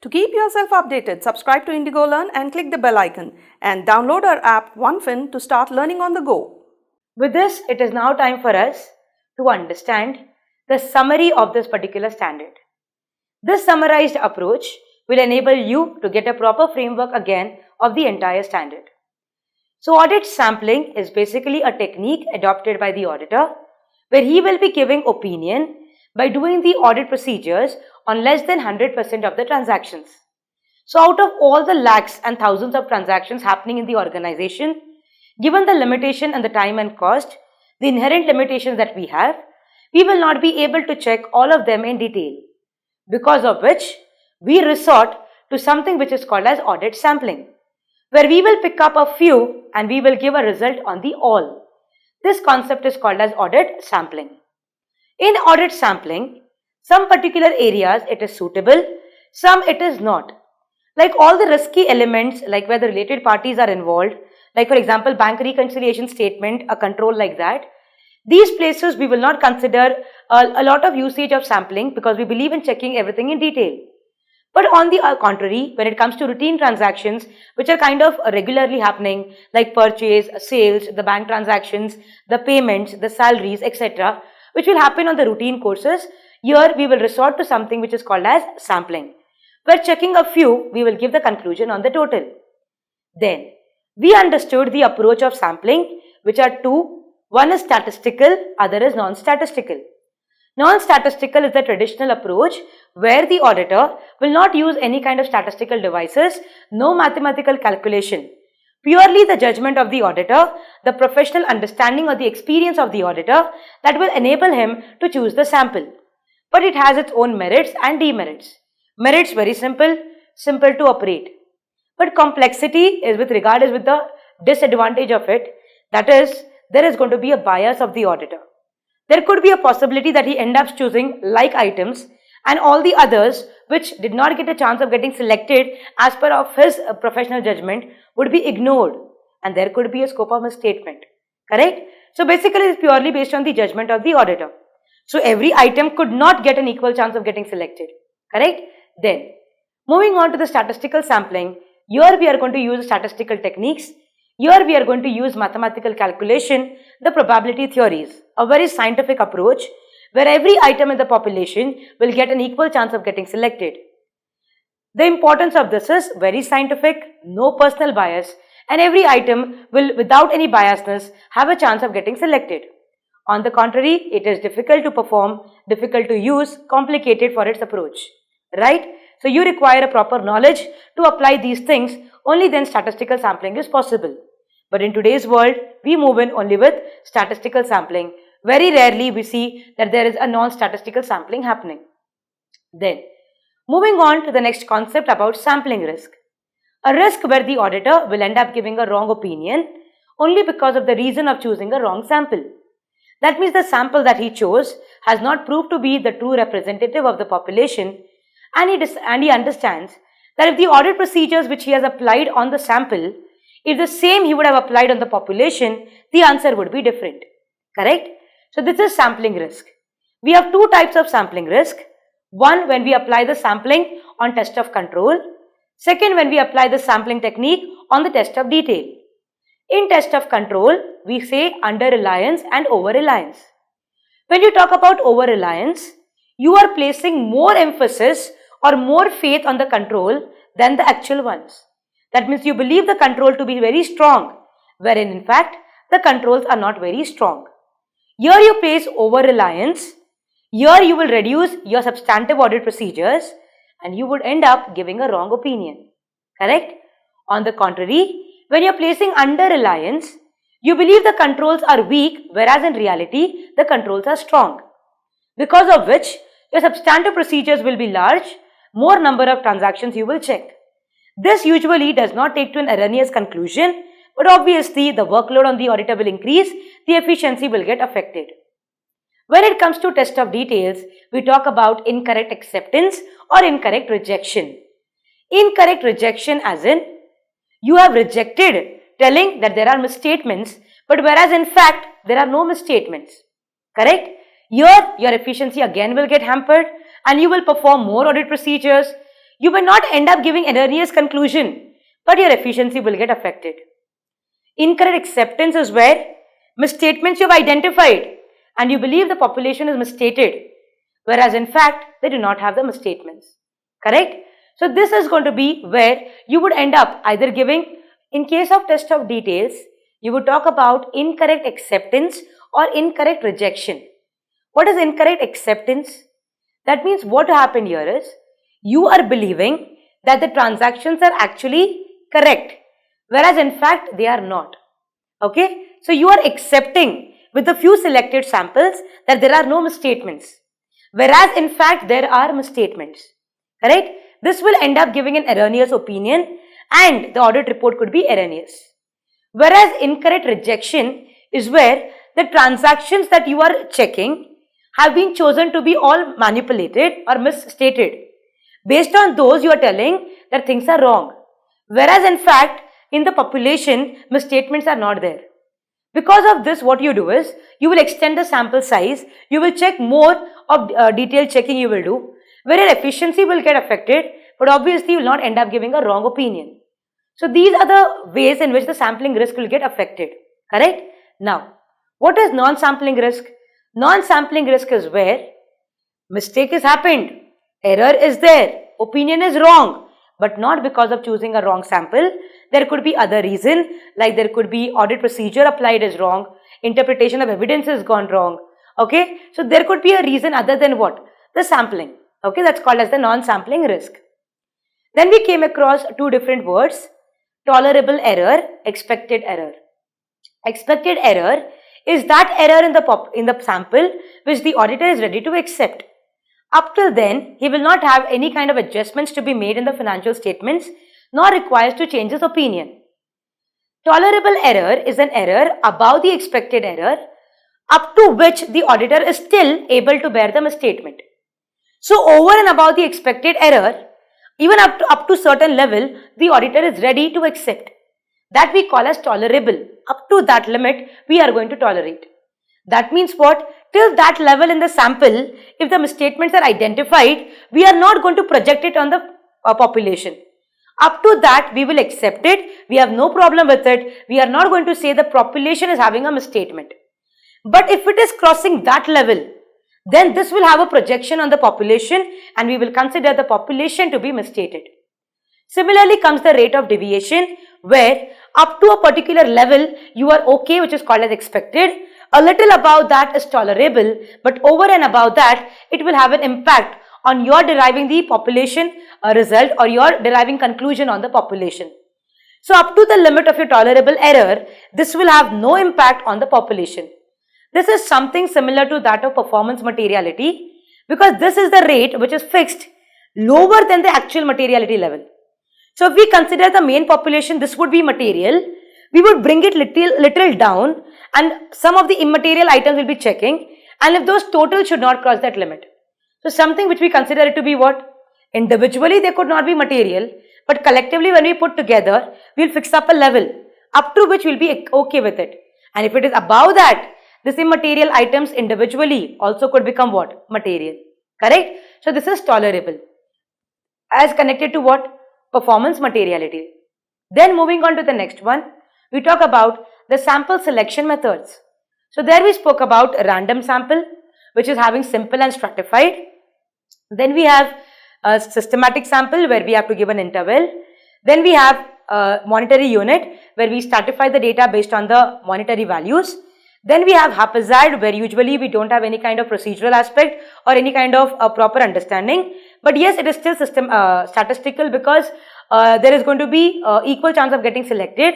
To keep yourself updated, subscribe to Indigo Learn and click the bell icon and download our app OneFin to start learning on the go. With this, it is now time for us to understand the summary of this particular standard. This summarized approach will enable you to get a proper framework again of the entire standard. So audit sampling is basically a technique adopted by the auditor where he will be giving opinion by doing the audit procedures on less than 100% of the transactions. So out of all the lakhs and thousands of transactions happening in the organization, given the limitation and the time and cost, the inherent limitations that we have, we will not be able to check all of them in detail, because of which we resort to something which is called as audit sampling, where we will pick up a few and we will give a result on the all. This concept is called as audit sampling. In audit sampling, some particular areas it is suitable, some it is not. Like all the risky elements, like where the related parties are involved, like for example bank reconciliation statement, a control like that, these places we will not consider a lot of usage of sampling because we believe in checking everything in detail. But on the contrary, when it comes to routine transactions which are kind of regularly happening, like purchase, sales, the bank transactions, the payments, the salaries, etc., which will happen on the routine courses, here we will resort to something which is called as sampling, where checking a few, we will give the conclusion on the total. Then, we understood the approach of sampling, which are two. One is statistical, other is non-statistical. Non-statistical is the traditional approach where the auditor will not use any kind of statistical devices, no mathematical calculation. Purely the judgment of the auditor, the professional understanding or the experience of the auditor that will enable him to choose the sample. But it has its own merits and demerits. Merits very simple, simple to operate. But complexity is with the disadvantage of it. That is, there is going to be a bias of the auditor. There could be a possibility that he ends up choosing like items and all the others which did not get a chance of getting selected as per of his professional judgment would be ignored, and there could be a scope of misstatement. Correct? So basically it's purely based on the judgment of the auditor. So every item could not get an equal chance of getting selected. Correct? Then moving on to the statistical sampling, here we are going to use statistical techniques. Here we are going to use mathematical calculation, the probability theories, a very scientific approach where every item in the population will get an equal chance of getting selected. The importance of this is very scientific, no personal bias, and every item will without any biasness have a chance of getting selected. On the contrary, it is difficult to perform, difficult to use, complicated for its approach. Right? So you require a proper knowledge to apply these things, only then statistical sampling is possible. But in today's world, we move in only with statistical sampling. Very rarely we see that there is a non-statistical sampling happening. Then, moving on to the next concept about sampling risk. A risk where the auditor will end up giving a wrong opinion only because of the reason of choosing a wrong sample. That means the sample that he chose has not proved to be the true representative of the population, and he understands that if the audit procedures which he has applied on the sample, if the same he would have applied on the population, the answer would be different. Correct? So this is sampling risk. We have two types of sampling risk. One, when we apply the sampling on test of control. Second, when we apply the sampling technique on the test of detail. In test of control, we say under reliance and over reliance. When you talk about over reliance, you are placing more emphasis or more faith on the control than the actual ones. That means you believe the control to be very strong, wherein in fact the controls are not very strong. Here you place over reliance. Here you will reduce your substantive audit procedures and you would end up giving a wrong opinion. Correct? On the contrary, when you are placing under reliance, you believe the controls are weak, whereas in reality the controls are strong. Because of which your substantive procedures will be large, more number of transactions you will check. This usually does not take to an erroneous conclusion, but obviously the workload on the auditor will increase, the efficiency will get affected. When it comes to test of details, we talk about incorrect acceptance or incorrect rejection. Incorrect rejection as in, you have rejected telling that there are misstatements, but whereas in fact there are no misstatements. Correct? Here your efficiency again will get hampered and you will perform more audit procedures. you may not end up giving erroneous conclusion, but your efficiency will get affected. Incorrect acceptance is where misstatements you have identified and you believe the population is misstated, whereas in fact they do not have the misstatements. Correct? So this is going to be where you would end up either giving, in case of test of details, you would talk about incorrect acceptance or incorrect rejection. What is incorrect acceptance? That means what happened here is, you are believing that the transactions are actually correct, whereas in fact they are not. Okay? So you are accepting with a few selected samples that there are no misstatements, whereas in fact there are misstatements. Correct? This will end up giving an erroneous opinion and the audit report could be erroneous. Whereas incorrect rejection is where the transactions that you are checking have been chosen to be all manipulated or misstated. Based on those, you are telling that things are wrong. Whereas in fact, in the population, misstatements are not there. Because of this, what you do is, you will extend the sample size, you will check more of detailed checking you will do, where your efficiency will get affected, but obviously you will not end up giving a wrong opinion. So these are the ways in which the sampling risk will get affected. Correct? Now, what is non-sampling risk? Non-sampling risk is where mistake has happened, error is there, opinion is wrong, but not because of choosing a wrong sample. There could be other reason, like there could be audit procedure applied is wrong, interpretation of evidence has gone wrong. Okay, so there could be a reason other than what? The sampling. Okay, that's called as the non-sampling risk. Then we came across two different words, tolerable error, expected error. Expected error is that error in the sample which the auditor is ready to accept. Up till then, he will not have any kind of adjustments to be made in the financial statements, nor requires to change his opinion. Tolerable error is an error above the expected error, up to which the auditor is still able to bear the misstatement. So over and above the expected error, even up to certain level, the auditor is ready to accept. That we call as tolerable. Up to that limit, we are going to tolerate. That means what? Till that level in the sample, if the misstatements are identified, we are not going to project it on the population. Up to that, we will accept it. We have no problem with it. We are not going to say the population is having a misstatement. But if it is crossing that level, then this will have a projection on the population and we will consider the population to be misstated. Similarly comes the rate of deviation, where up to a particular level you are okay, which is called as expected. A little above that is tolerable, but over and above that it will have an impact on your deriving the population result or your deriving conclusion on the population. So up to the limit of your tolerable error, this will have no impact on the population. This is something similar to that of performance materiality, because this is the rate which is fixed lower than the actual materiality level. So if we consider the main population, this would be material, we would bring it little down and some of the immaterial items will be checking, and if those total should not cross that limit. So something which we consider it to be what? Individually they could not be material, but collectively when we put together, we will fix up a level up to which we will be okay with it. And if it is above that, this immaterial items individually also could become what? Material. Correct? So this is tolerable. As connected to what? Performance materiality. Then moving on to the next one, we talk about the sample selection methods. So there we spoke about a random sample, which is having simple and stratified. Then we have a systematic sample where we have to give an interval. Then we have a monetary unit where we stratify the data based on the monetary values. Then we have haphazard, where usually we don't have any kind of procedural aspect or any kind of proper understanding. But yes, it is still statistical, because there is going to be equal chance of getting selected.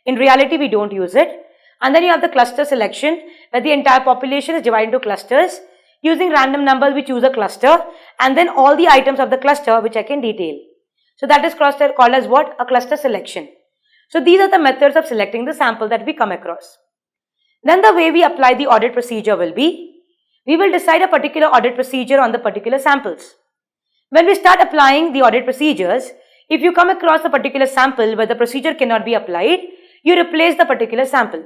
In reality, we don't use it. And then you have the cluster selection, where the entire population is divided into clusters. Using random numbers, we choose a cluster and then all the items of the cluster which I can detail. So that is called as what? A cluster selection. So these are the methods of selecting the sample that we come across. Then the way we apply the audit procedure will be, we will decide a particular audit procedure on the particular samples. When we start applying the audit procedures, if you come across a particular sample where the procedure cannot be applied, you replace the particular sample.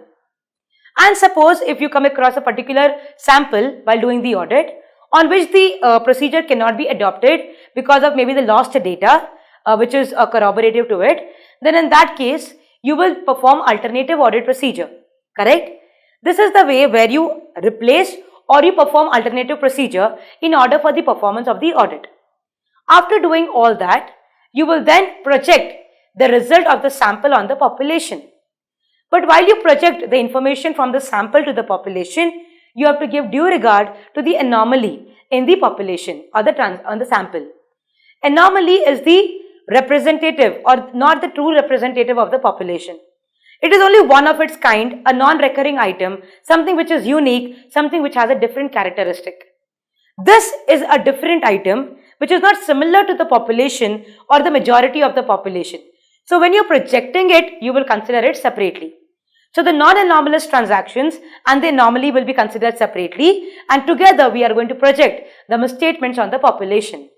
And suppose if you come across a particular sample while doing the audit, on which the procedure cannot be adopted because of maybe the lost data, which is corroborative to it, then in that case, you will perform alternative audit procedure, correct? This is the way where you replace or you perform alternative procedure in order for the performance of the audit. After doing all that, you will then project the result of the sample on the population. But while you project the information from the sample to the population, you have to give due regard to the anomaly in the population or on the sample. Anomaly is the representative or not the true representative of the population. It is only one of its kind, a non-recurring item, something which is unique, something which has a different characteristic. This is a different item which is not similar to the population or the majority of the population. So when you're projecting it, you will consider it separately. So the non-anomalous transactions and the anomaly will be considered separately, and together we are going to project the misstatements on the population.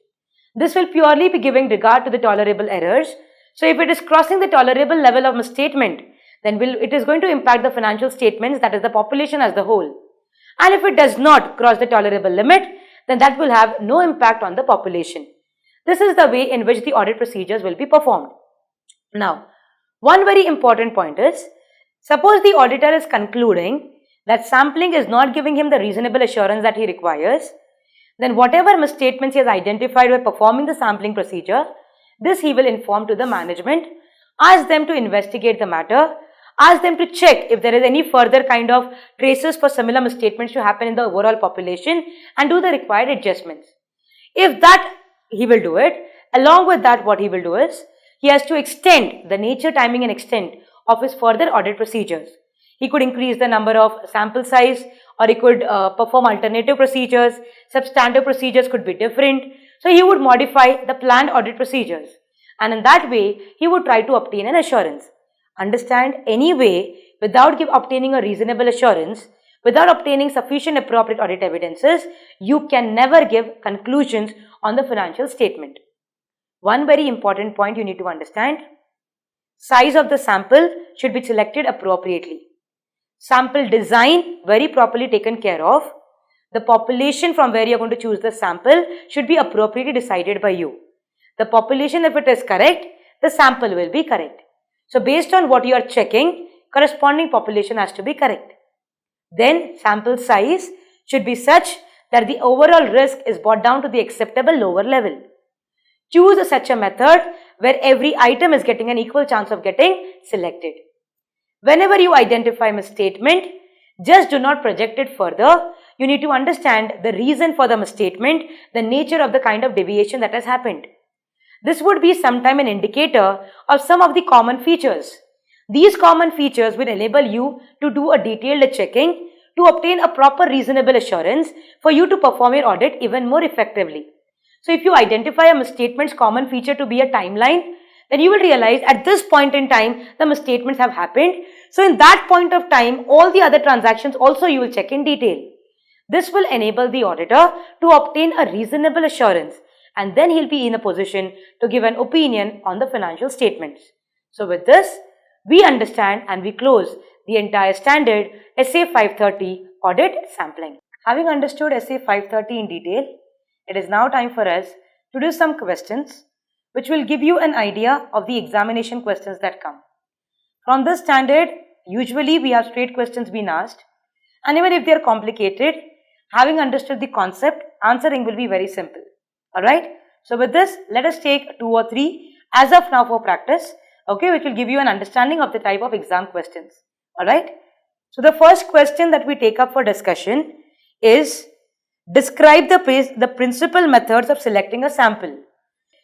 This will purely be giving regard to the tolerable errors. So if it is crossing the tolerable level of misstatement, then it is going to impact the financial statements, that is the population as the whole. And if it does not cross the tolerable limit, then that will have no impact on the population. This is the way in which the audit procedures will be performed. Now, one very important point is, suppose the auditor is concluding that sampling is not giving him the reasonable assurance that he requires, then whatever misstatements he has identified by performing the sampling procedure, this he will inform to the management, ask them to investigate the matter, ask them to check if there is any further kind of traces for similar misstatements to happen in the overall population and do the required adjustments. If that he will do it, along with that what he will do is, he has to extend the nature, timing and extent of his further audit procedures. He could increase the number of sample size, or he could perform alternative procedures. Substantive procedures could be different. So he would modify the planned audit procedures, and in that way he would try to obtain an assurance. Understand, anyway, without obtaining a reasonable assurance, without obtaining sufficient appropriate audit evidences, you can never give conclusions on the financial statement. One very important point you need to understand: size of the sample should be selected appropriately. Sample design very properly taken care of. The population from where you are going to choose the sample should be appropriately decided by you. The population, if it is correct, the sample will be correct. So based on what you are checking, corresponding population has to be correct. Then sample size should be such that the overall risk is brought down to the acceptable lower level. Choose such a method where every item is getting an equal chance of getting selected. Whenever you identify a misstatement, just do not project it further. You need to understand the reason for the misstatement, the nature of the kind of deviation that has happened. This would be sometime an indicator of some of the common features. These common features will enable you to do a detailed checking to obtain a proper reasonable assurance for you to perform your audit even more effectively. So if you identify a misstatement's common feature to be a timeline, then you will realize at this point in time the misstatements have happened. So in that point of time, all the other transactions also you will check in detail. This will enable the auditor to obtain a reasonable assurance, and then he'll be in a position to give an opinion on the financial statements. So with this, we understand and we close the entire standard SA 530 audit sampling. Having understood SA 530 in detail, it is now time for us to do some questions which will give you an idea of the examination questions that come. From this standard, usually we have straight questions being asked, and even if they are complicated, having understood the concept, answering will be very simple. Alright, so with this, let us take 2 or 3 as of now for practice, okay, which will give you an understanding of the type of exam questions. Alright, so the first question that we take up for discussion is, describe the principal methods of selecting a sample.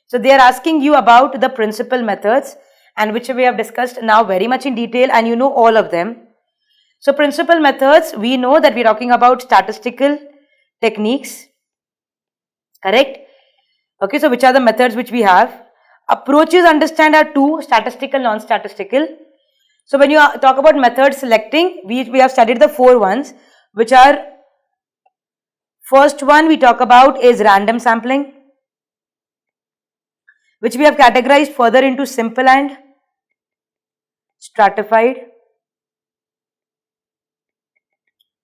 So they are asking you about the principal methods, and which we have discussed now very much in detail, and you know all of them. So principal methods, we know that we are talking about statistical techniques, correct? Okay, so which are the methods which we have? Approaches, understand, are 2, statistical, non-statistical. So when you talk about method selecting, we have studied the 4 ones, which are, first one we talk about is random sampling, which we have categorized further into simple and stratified,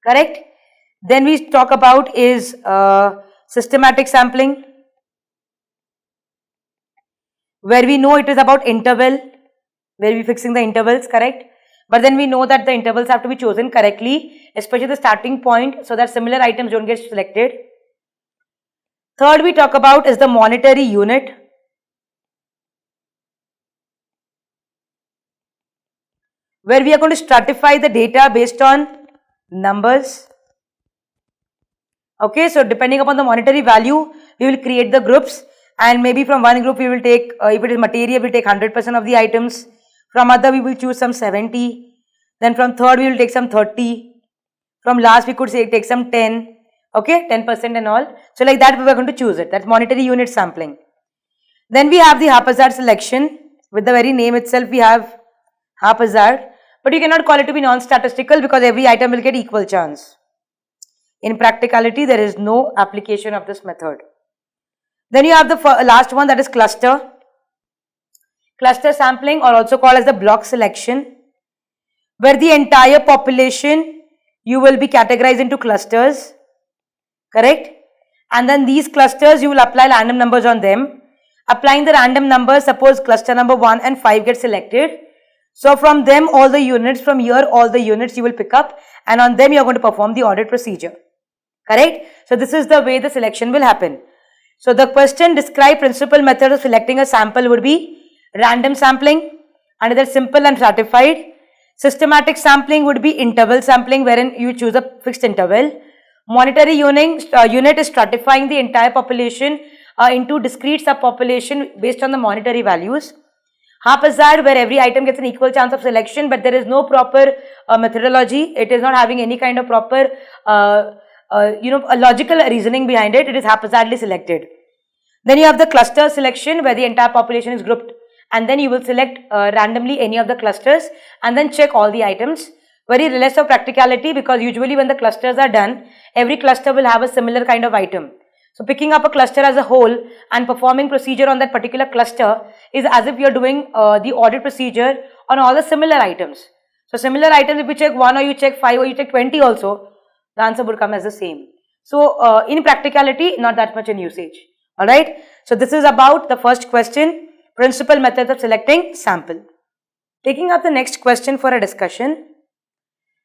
correct? Then we talk about is systematic sampling, where we know it is about interval, where we fixing the intervals, correct? But then we know that the intervals have to be chosen correctly, especially the starting point, so that similar items don't get selected. Third we talk about is the monetary unit, where we are going to stratify the data based on numbers. Okay, so depending upon the monetary value, we will create the groups, and maybe from one group we will take, if it is material, we will take 100% of the items. From other, we will choose some 70. Then from third, we will take some 30. From last, we could say take some 10. Okay, 10% and all. So like that, we are going to choose it. That's monetary unit sampling. Then we have the haphazard selection. With the very name itself, we have haphazard. But you cannot call it to be non-statistical because every item will get equal chance. In practicality, there is no application of this method. Then you have the last one, that is cluster. Cluster sampling, or also called as the block selection, where the entire population you will be categorized into clusters, correct? And then these clusters you will apply random numbers on them. Applying the random numbers, suppose cluster number 1 and 5 get selected. So from them all the units, from here all the units you will pick up, and on them you are going to perform the audit procedure, correct? So this is the way the selection will happen. So the question, describe principal method of selecting a sample, would be random sampling, another simple and stratified. Systematic sampling would be interval sampling, wherein you choose a fixed interval. Monetary unit is stratifying the entire population into discrete subpopulation based on the monetary values. Haphazard, where every item gets an equal chance of selection, but there is no proper methodology. It is not having any kind of proper a logical reasoning behind it. It is haphazardly selected. Then you have the cluster selection, where the entire population is grouped, and then you will select randomly any of the clusters and then check all the items. Very less of practicality, because usually when the clusters are done, every cluster will have a similar kind of item. So picking up a cluster as a whole and performing procedure on that particular cluster is as if you are doing the audit procedure on all the similar items. So similar items, if you check 1 or you check 5 or you check 20 also, the answer would come as the same. So in practicality, not that much in usage. Alright, so this is about the first question, principal methods of selecting sample. Taking up the next question for a discussion.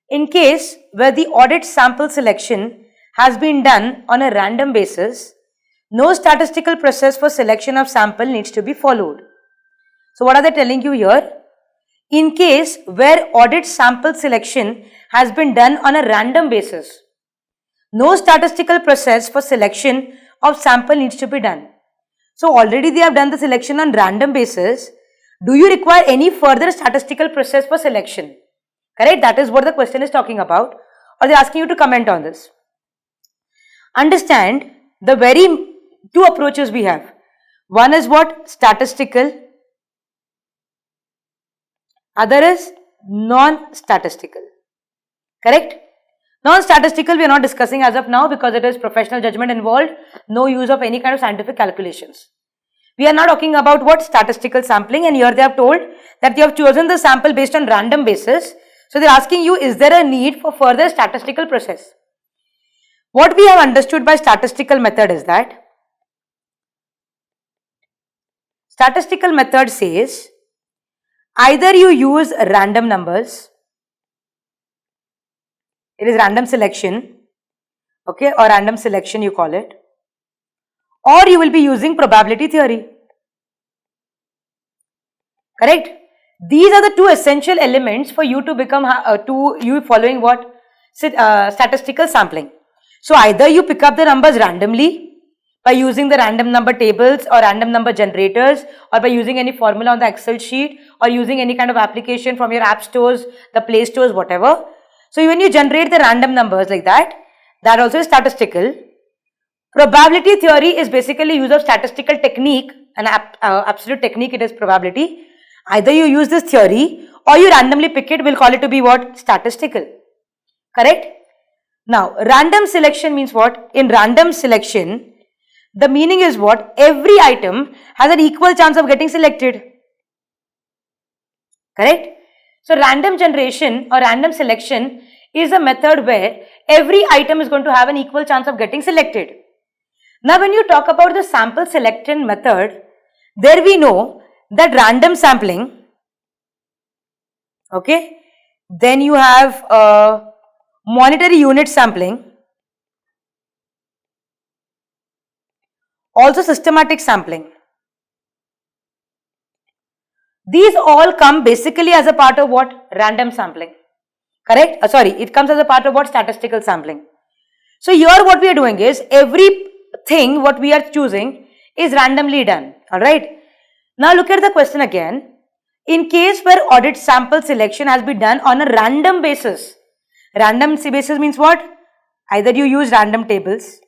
In case where the audit sample selection has been done on a random basis, no statistical process for selection of sample needs to be followed. So what are they telling you here? In case where audit sample selection has been done on a random basis, no statistical process for selection of sample needs to be done. So already they have done the selection on random basis. Do you require any further statistical process for selection? Correct? That is what the question is talking about, or they are asking you to comment on this. Understand the very two approaches we have. One is what? Statistical. Other is non-statistical. Correct? Non-statistical we are not discussing as of now because it is professional judgment involved, no use of any kind of scientific calculations. We are now talking about what? Statistical sampling, and here they have told that you have chosen the sample based on random basis. So they are asking you, is there a need for further statistical process? What we have understood by statistical method is that statistical method says either you use random numbers, it is random selection, okay, or random selection you call it, or you will be using probability theory. Correct? These are the two essential elements for you to become, following what? Statistical sampling. So either you pick up the numbers randomly by using the random number tables or random number generators, or by using any formula on the Excel sheet, or using any kind of application from your app stores, the Play stores, whatever. So when you generate the random numbers like that, that also is statistical. Probability theory is basically use of statistical technique, an absolute technique, it is probability. Either you use this theory or you randomly pick it, we'll call it to be what? Statistical. Correct? Now, random selection means what? In random selection, the meaning is what? Every item has an equal chance of getting selected. Correct? So, random generation or random selection is a method where every item is going to have an equal chance of getting selected. Now, when you talk about the sample selection method, there we know that random sampling, okay, then you have monetary unit sampling, also systematic sampling. These all come basically as a part of what? Random sampling. Correct? It comes as a part of what? Statistical sampling. So here what we are doing is everything what we are choosing is randomly done. Alright. Now look at the question again. In case where audit sample selection has been done on a random basis. Random basis means what? Either you use random tables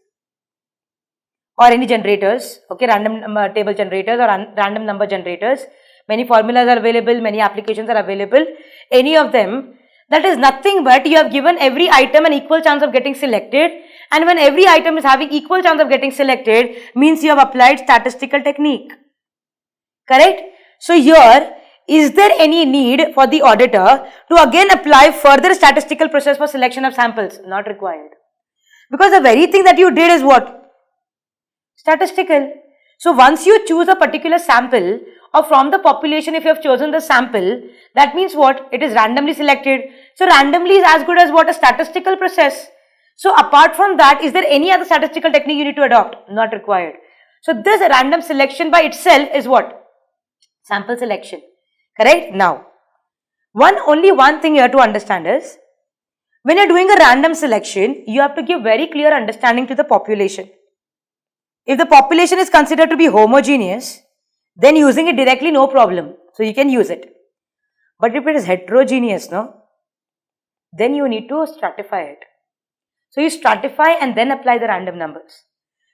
or any generators, okay, random table generators or random number generators. Many formulas are available, many applications are available. Any of them, that is nothing but you have given every item an equal chance of getting selected, and when every item is having equal chance of getting selected, means you have applied statistical technique. Correct? So here, is there any need for the auditor to again apply further statistical process for selection of samples? Not required. Because the very thing that you did is what? Statistical. So once you choose a particular sample, or from the population if you have chosen the sample, that means what? It is randomly selected. So randomly is as good as what? A statistical process. So apart from that, is there any other statistical technique you need to adopt? Not required. So this random selection by itself is what? Sample selection. Correct? Now, only one thing you have to understand is, when you are doing a random selection, you have to give very clear understanding to the population. If the population is considered to be homogeneous, then using it directly, no problem. So you can use it. But if it is heterogeneous, no, then you need to stratify it. So you stratify and then apply the random numbers.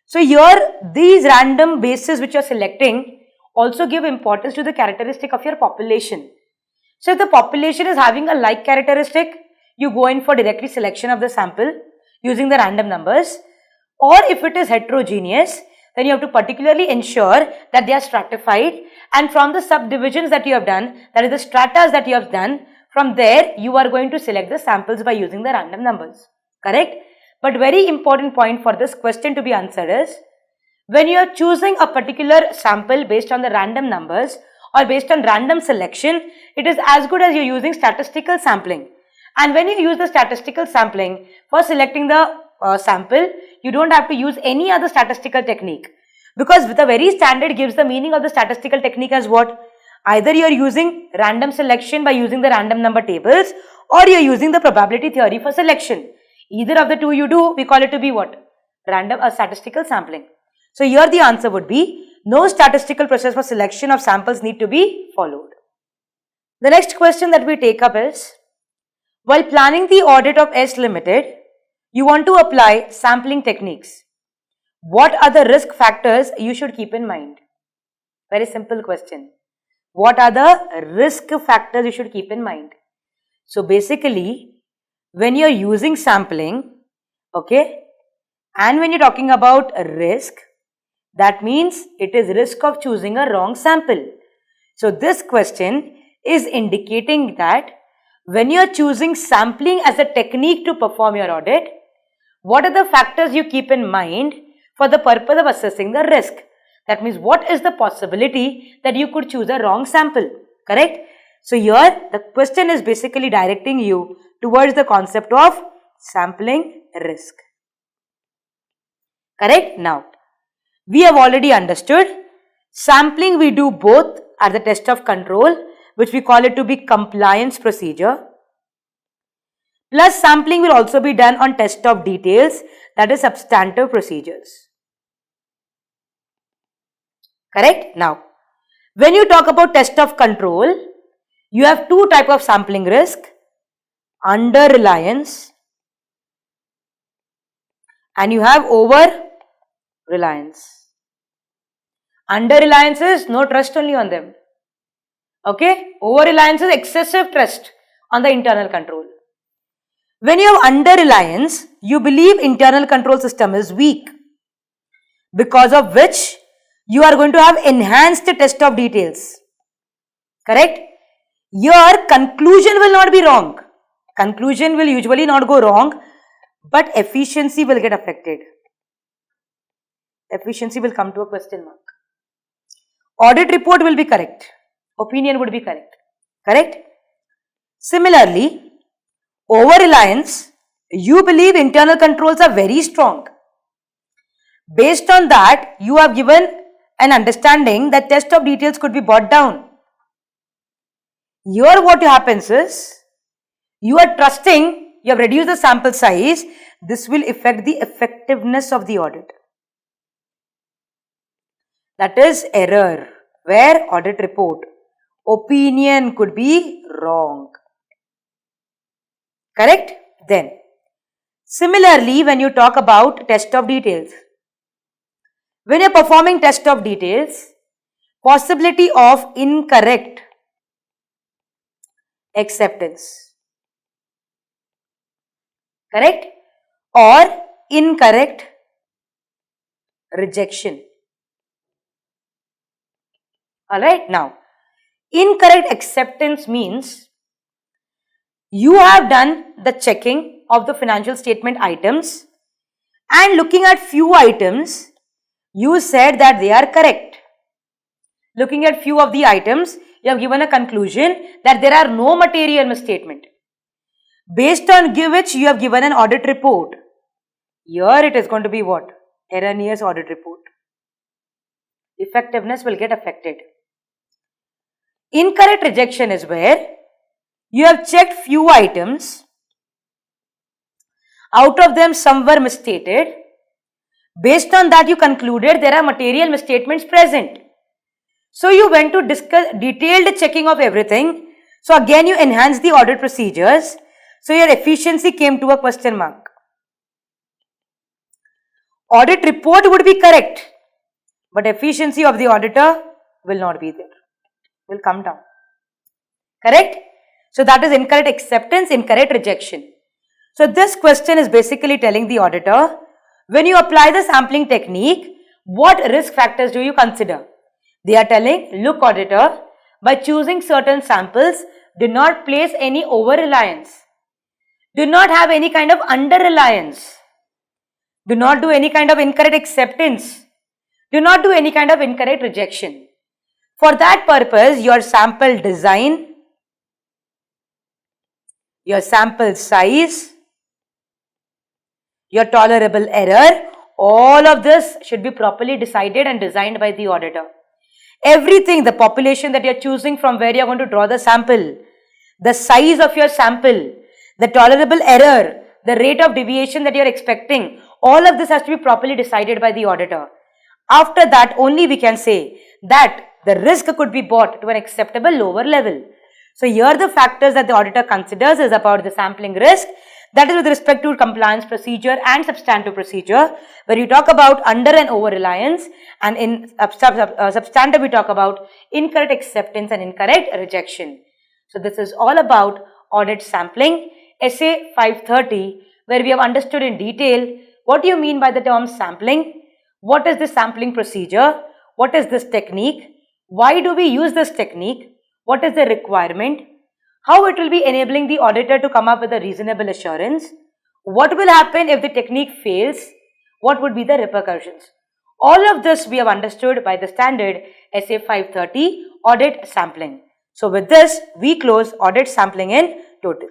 So here, these random bases which you are selecting also give importance to the characteristic of your population. So if the population is having a like characteristic, you go in for directly selection of the sample using the random numbers. Or if it is heterogeneous, then you have to particularly ensure that they are stratified, and from the subdivisions that you have done, that is the stratas that you have done, from there you are going to select the samples by using the random numbers. Correct? But very important point for this question to be answered is, when you are choosing a particular sample based on the random numbers or based on random selection, it is as good as you are using statistical sampling. And when you use the statistical sampling for selecting the sample, you don't have to use any other statistical technique, because the very standard gives the meaning of the statistical technique as what? Either you are using random selection by using the random number tables, or you are using the probability theory for selection. Either of the two you do, we call it to be what? Random or statistical sampling. So here the answer would be, no statistical process for selection of samples need to be followed. The next question that we take up is, while planning the audit of S Limited, you want to apply sampling techniques. What are the risk factors you should keep in mind? Very simple question. What are the risk factors you should keep in mind? So basically, when you are using sampling, okay, and when you are talking about risk, that means it is risk of choosing a wrong sample. So this question is indicating that when you are choosing sampling as a technique to perform your audit, what are the factors you keep in mind for the purpose of assessing the risk? That means what is the possibility that you could choose a wrong sample? Correct? So here the question is basically directing you towards the concept of sampling risk. Correct? Now, we have already understood sampling we do both at the test of control, which we call it to be compliance procedure, plus sampling will also be done on test of details, that is substantive procedures. Correct? Now, when you talk about test of control, you have two types of sampling risk, under reliance and you have over reliance. Under reliance is no trust only on them. Okay? Over reliance is excessive trust on the internal control. When you have under reliance, you believe internal control system is weak, because of which you are going to have enhanced test of details. Correct? Your conclusion will not be wrong. Conclusion will usually not go wrong, but efficiency will get affected. efficiency will come to a question mark. Audit report will be correct. Opinion would be correct. Correct? Similarly, over-reliance, you believe internal controls are very strong. Based on that, you have given an understanding that test of details could be brought down. Here what happens is, you are trusting, you have reduced the sample size, this will affect the effectiveness of the audit. That is error, where audit report, opinion could be wrong. Correct? Then, similarly, when you talk about test of details, when you are performing test of details, possibility of incorrect acceptance, correct, or incorrect rejection. Alright, now, incorrect acceptance means you have done the checking of the financial statement items and looking at few items, you said that they are correct. Looking at few of the items, you have given a conclusion that there are no material misstatement. Based on which you have given an audit report. Here it is going to be what? Erroneous audit report. Effectiveness will get affected. Incorrect rejection is where you have checked few items. Out of them, some were misstated. Based on that, you concluded there are material misstatements present. So you went to discuss detailed checking of everything. So again, you enhance the audit procedures. So your efficiency came to a question mark. Audit report would be correct, but efficiency of the auditor will not be there, will come down. Correct? So that is incorrect acceptance, incorrect rejection. So this question is basically telling the auditor, when you apply the sampling technique, what risk factors do you consider? They are telling, look auditor, by choosing certain samples, do not place any over-reliance. Do not have any kind of under-reliance. Do not do any kind of incorrect acceptance. Do not do any kind of incorrect rejection. For that purpose, your sample design, your sample size, your tolerable error, all of this should be properly decided and designed by the auditor. Everything, the population that you are choosing from where you are going to draw the sample, the size of your sample, the tolerable error, the rate of deviation that you are expecting, all of this has to be properly decided by the auditor. After that, only we can say that the risk could be brought to an acceptable lower level. So here the factors that the auditor considers is about the sampling risk, that is with respect to compliance procedure and substantive procedure, where you talk about under and over reliance, and in substantive we talk about incorrect acceptance and incorrect rejection. So this is all about audit sampling, essay 530, where we have understood in detail what do you mean by the term sampling, what is the sampling procedure, what is this technique, why do we use this technique, what is the requirement, how it will be enabling the auditor to come up with a reasonable assurance, what will happen if the technique fails, what would be the repercussions. All of this we have understood by the standard essay 530 audit sampling. So with this, we close audit sampling in total.